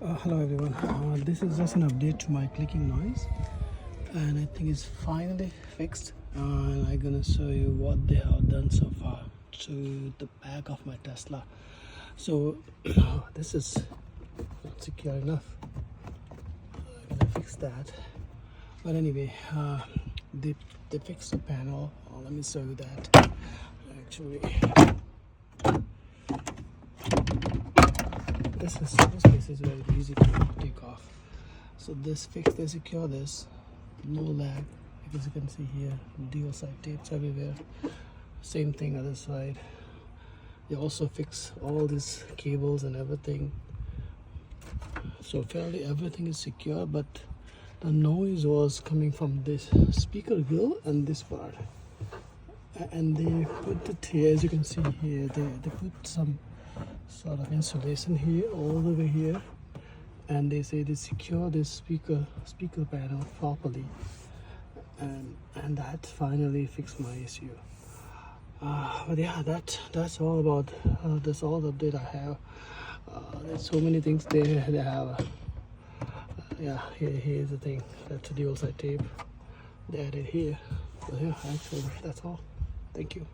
Hello everyone. This is just an update to my clicking noise, and I think it's finally fixed. And I'm gonna show you what they have done so far to the back of my Tesla. So this is not secure enough. I'm gonna fix that. But anyway, they fixed the panel. Let me show you that. Actually, this piece is very easy to take off. So this fix, they secure this, no lag, as you can see here, dual side tapes everywhere. Same thing other side. They also fix all these cables and everything. So fairly everything is secure, but the noise was coming from this speaker grill and this part. And they put it here, as you can see here, they put some sort of insulation here, all the way here, and they say they secure this speaker panel properly, and that finally fixed my issue. But yeah, that's all about that's all the update I have. There's so many things they have. Yeah, here's the thing, that's a dual side tape they added here. But yeah, actually that's all. Thank you.